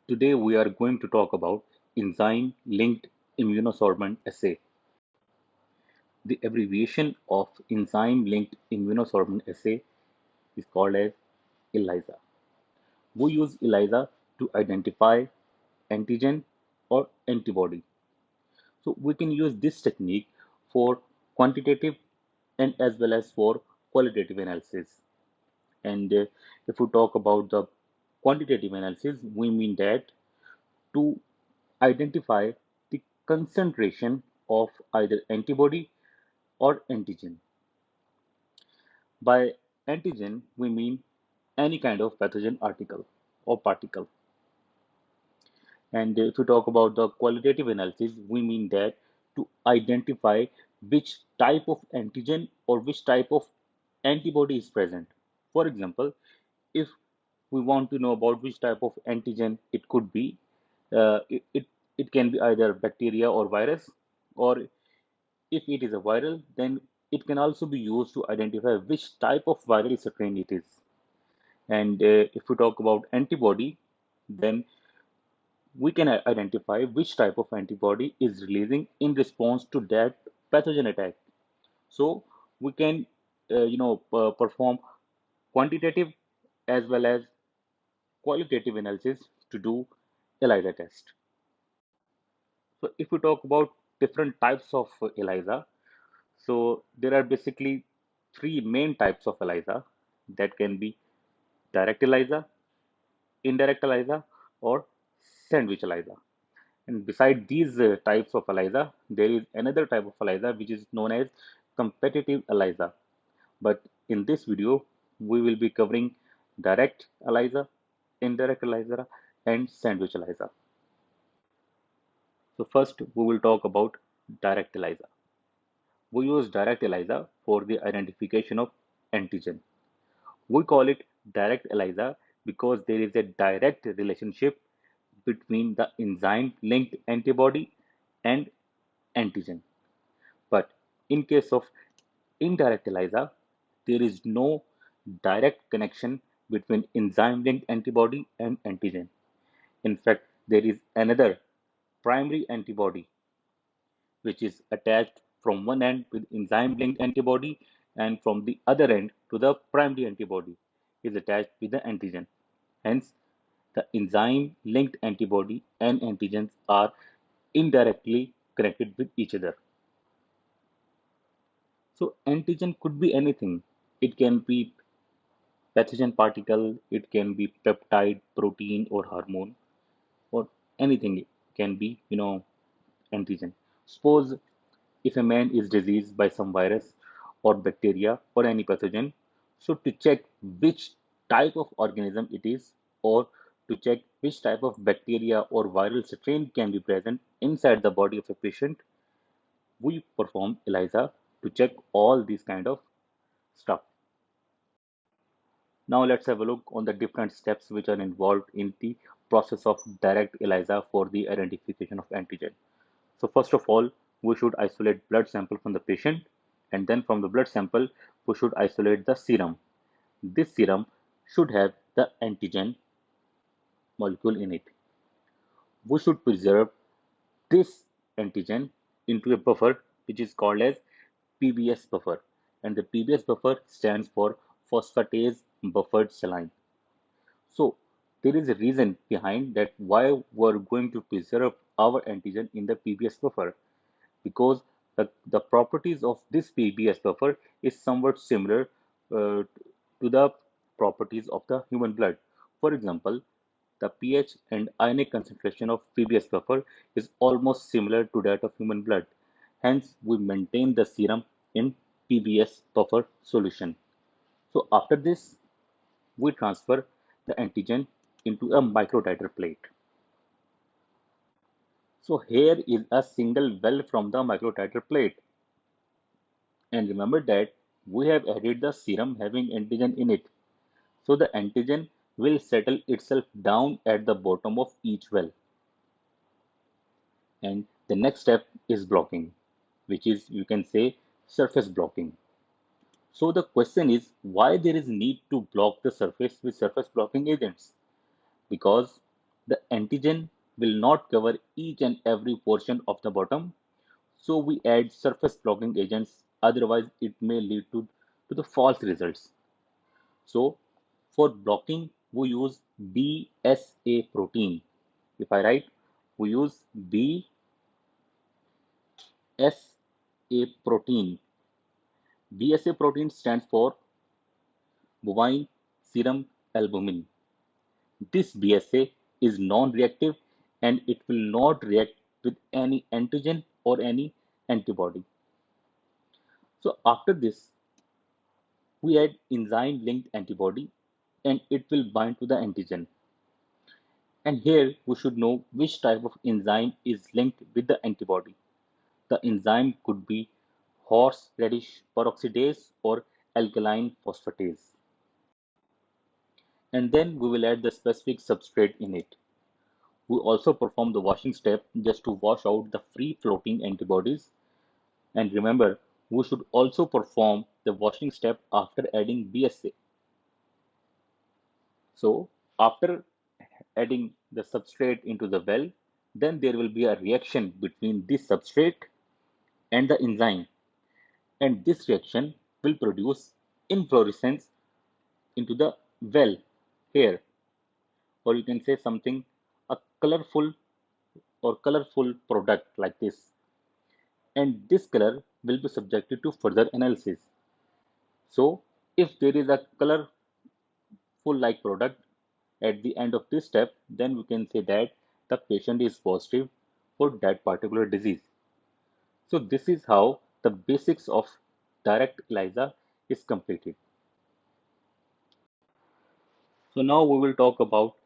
Today we are going to talk about enzyme-linked immunosorbent assay. The abbreviation of enzyme-linked immunosorbent assay is called as ELISA. We use ELISA to identify antigen or antibody. So we can use this technique for quantitative and as well as for qualitative analysis. And if we talk about the quantitative analysis, we mean that to identify the concentration of either antibody or antigen. By antigen, we mean any kind of pathogen article or particle. And if we talk about the qualitative analysis, we mean that to identify which type of antigen or which type of antibody is present. For example, if we want to know about which type of antigen it could be, it can be either bacteria or virus, or if it is a viral, then it can also be used to identify which type of viral strain it is. And if we talk about antibody, then we can identify which type of antibody is releasing in response to that pathogen attack. So we can, perform quantitative as well as qualitative analysis to do ELISA test. So if we talk about different types of ELISA, so there are basically three main types of ELISA that can be direct ELISA, indirect ELISA, or sandwich ELISA. And beside these types of ELISA, there is another type of ELISA which is known as competitive ELISA. But in this video, we will be covering direct ELISA, indirect ELISA, and sandwich ELISA. So first, we will talk about direct ELISA. We use direct ELISA for the identification of antigen. We call it direct ELISA because there is a direct relationship between the enzyme-linked antibody and antigen. But in case of indirect ELISA, there is no direct connection between enzyme-linked antibody and antigen. In fact, there is another primary antibody which is attached from one end with enzyme-linked antibody and from the other end to the primary antibody is attached with the antigen. Hence, the enzyme-linked antibody and antigens are indirectly connected with each other. So antigen could be anything. It can be pathogen particle, it can be peptide, protein, or hormone, or anything can be, antigen. Suppose if a man is diseased by some virus or bacteria or any pathogen, so to check which type of organism it is, or to check which type of bacteria or viral strain can be present inside the body of a patient, we perform ELISA to check all these kind of stuff. Now let's have a look on the different steps which are involved in the process of direct ELISA for the identification of antigen. So first of all, we should isolate blood sample from the patient, and then from the blood sample, we should isolate the serum. This serum should have the antigen molecule in it. We should preserve this antigen into a buffer which is called as PBS buffer, and the PBS buffer stands for phosphatase buffered saline. So there is a reason behind that why we're going to preserve our antigen in the PBS buffer, because the properties of this PBS buffer is somewhat similar to the properties of the human blood. For example, the pH and ionic concentration of PBS buffer is almost similar to that of human blood. Hence, we maintain the serum in PBS buffer solution. So after this, we transfer the antigen into a microtiter plate. So here is a single well from the microtiter plate. And remember that we have added the serum having antigen in it. So the antigen will settle itself down at the bottom of each well. And the next step is blocking, which is, you can say, surface blocking. So the question is why there is need to block the surface with surface blocking agents? Because The antigen will not cover each and every portion of the bottom, so we add surface blocking agents, otherwise it may lead to the false results. So for blocking, we use BSA protein. If I write, we use BSA protein. BSA protein stands for bovine serum albumin. This BSA is non-reactive and it will not react with any antigen or any antibody. So after this, we add enzyme-linked antibody and it will bind to the antigen. And here we should know which type of enzyme is linked with the antibody. The enzyme could be horseradish peroxidase or alkaline phosphatase. And then we will add the specific substrate in it. We also perform the washing step just to wash out the free floating antibodies. And remember, we should also perform the washing step after adding BSA. So after adding the substrate into the well, then there will be a reaction between this substrate and the enzyme, and this reaction will produce inflorescence into the well here, or you can say something, a colorful product like this, and this color will be subjected to further analysis. So if there is a colorful like product at the end of this step, then we can say that the patient is positive for that particular disease. So this is how the basics of direct ELISA is completed. So now we will talk about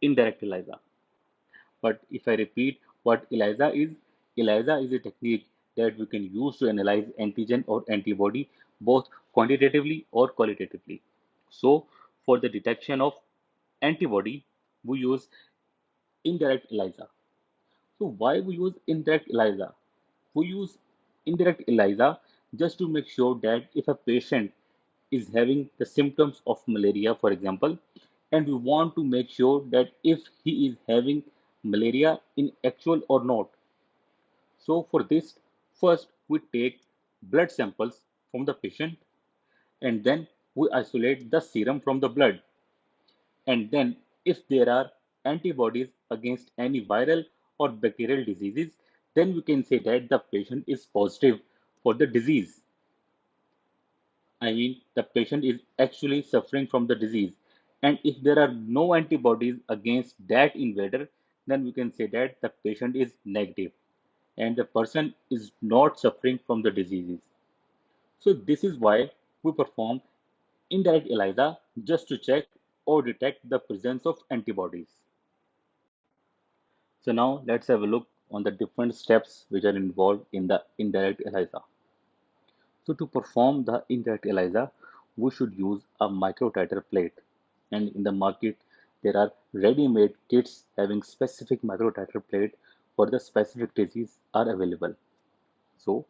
indirect ELISA. But if I repeat what ELISA is a technique that we can use to analyze antigen or antibody both quantitatively or qualitatively. So for the detection of antibody, we use indirect ELISA. So why we use indirect ELISA? We use indirect ELISA just to make sure that if a patient is having the symptoms of malaria, for example, and we want to make sure that if he is having malaria in actual or not. So for this, first we take blood samples from the patient and then we isolate the serum from the blood. And then if there are antibodies against any viral or bacterial diseases, then we can say that the patient is positive for the disease. I mean, the patient is actually suffering from the disease. And if there are no antibodies against that invader, then we can say that the patient is negative and the person is not suffering from the diseases. So this is why we perform indirect ELISA just to check or detect the presence of antibodies. So now let's have a look on the different steps which are involved in the indirect ELISA. So to perform the indirect ELISA, we should use a microtiter plate. And in the market, there are ready-made kits having specific microtiter plate for the specific disease are available. So,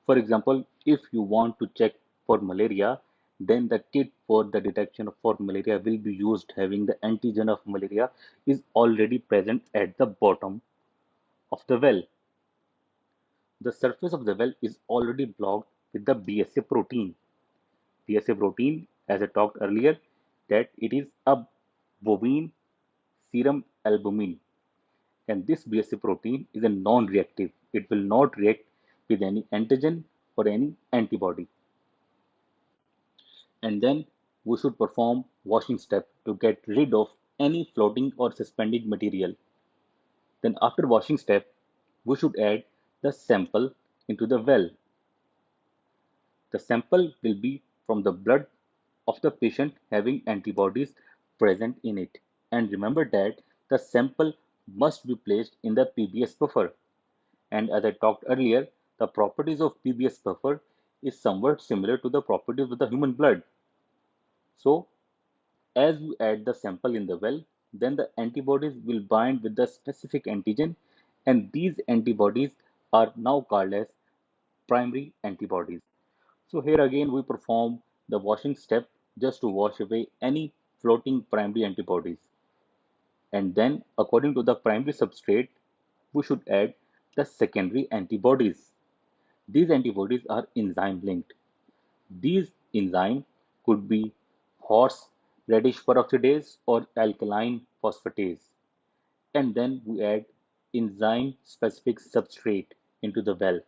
for example, if you want to check for malaria, then the kit for the detection for malaria will be used having the antigen of malaria is already present at the bottom of the well. The surface of the well is already blocked with the BSA protein. BSA protein, as I talked earlier, that it is a bovine serum albumin, and this BSA protein is a non-reactive. It will not react with any antigen or any antibody. And then we should perform washing step to get rid of any floating or suspended material. Then after washing step, we should add the sample into the well. The sample will be from the blood of the patient having antibodies present in it. And remember that the sample must be placed in the PBS buffer. And as I talked earlier, the properties of PBS buffer is somewhat similar to the properties of the human blood. So as we add the sample in the well, then the antibodies will bind with the specific antigen, and these antibodies are now called as primary antibodies. So here again we perform the washing step just to wash away any floating primary antibodies. And then, according to the primary substrate, we should add the secondary antibodies. These antibodies are enzyme linked. These enzymes could be horseradish peroxidase or alkaline phosphatase. And then we add enzyme specific substrate into the well.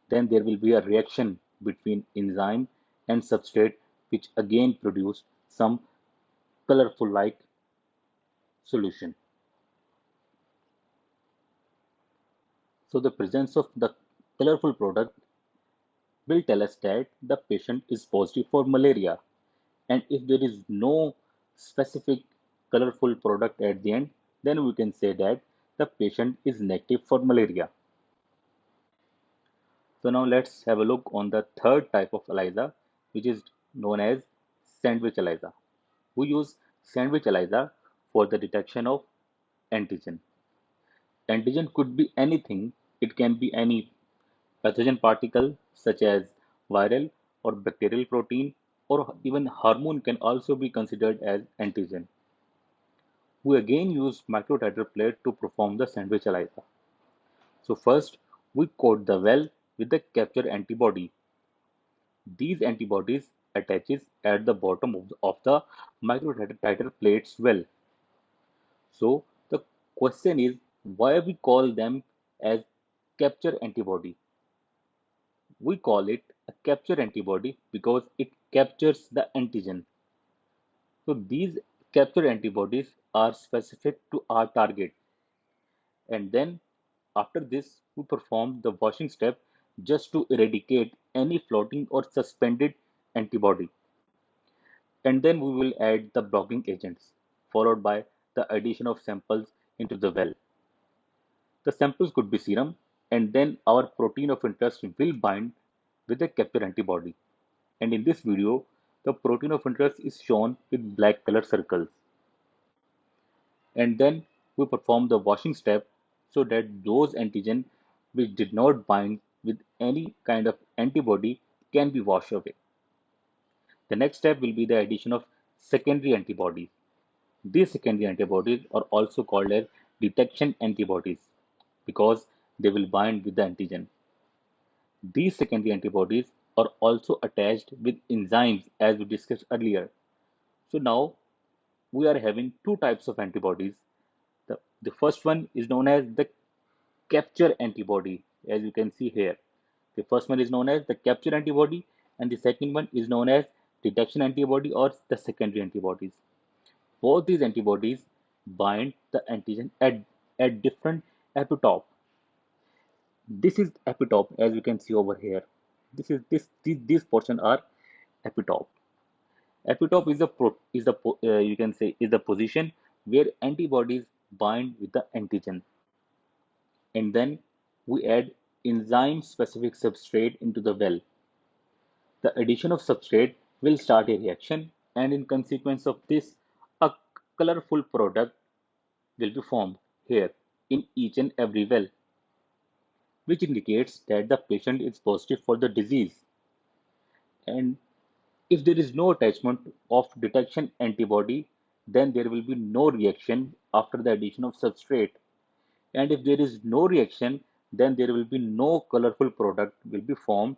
Then there will be a reaction between enzyme and substrate, which again produce some colorful like solution. So the presence of the colorful product will tell us that the patient is positive for malaria. And if there is no specific colorful product at the end, then we can say that the patient is negative for malaria. So now let's have a look on the third type of ELISA, which is known as sandwich ELISA. We use sandwich ELISA for the detection of antigen. Antigen could be anything. It can be any pathogen particle such as viral or bacterial protein, or even hormone can also be considered as antigen. We again use microtiter plate to perform the sandwich ELISA. So first, we coat the well with the capture antibody. These antibodies attaches at the bottom of the microtiter plates well. So the question is why we call them as capture antibody. We call it a capture antibody because it captures the antigen. So these capture antibodies are specific to our target. And then after this, we perform the washing step just to eradicate any floating or suspended antibody. And then we will add the blocking agents, followed by the addition of samples into the well. The samples could be serum, and then our protein of interest will bind with the capture antibody. And in this video, the protein of interest is shown with black color circles. And then we perform the washing step so that those antigen which did not bind with any kind of antibody can be washed away. The next step will be the addition of secondary antibodies. These secondary antibodies are also called as detection antibodies because they will bind with the antigen. These secondary antibodies are also attached with enzymes as we discussed earlier. So now we are having two types of antibodies. The first one is known as the capture antibody, as you can see here. The first one is known as the capture antibody, and the second one is known as detection antibody or the secondary antibodies. Both these antibodies bind the antigen at different epitope. This is epitope, as you can see over here. This is these portion are epitope. Epitope is you can say is the position where antibodies bind with the antigen. And then we add enzyme specific substrate into the well. The addition of substrate will start a reaction, and in consequence of this, a colorful product will be formed here in each and every well, which indicates that the patient is positive for the disease. And if there is no attachment of detection antibody, then there will be no reaction after the addition of substrate. And if there is no reaction, then there will be no colorful product will be formed,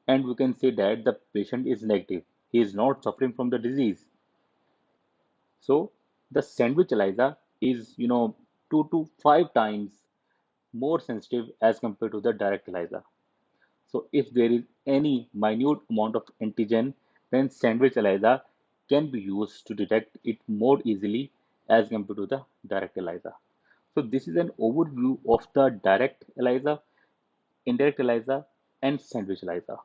and we can say that the patient is negative. He is not suffering from the disease. So the sandwich ELISA is 2 to 5 times more sensitive as compared to the direct ELISA. So if there is any minute amount of antigen, then sandwich ELISA can be used to detect it more easily as compared to the direct ELISA. So this is an overview of the direct ELISA, indirect ELISA, and sandwich ELISA.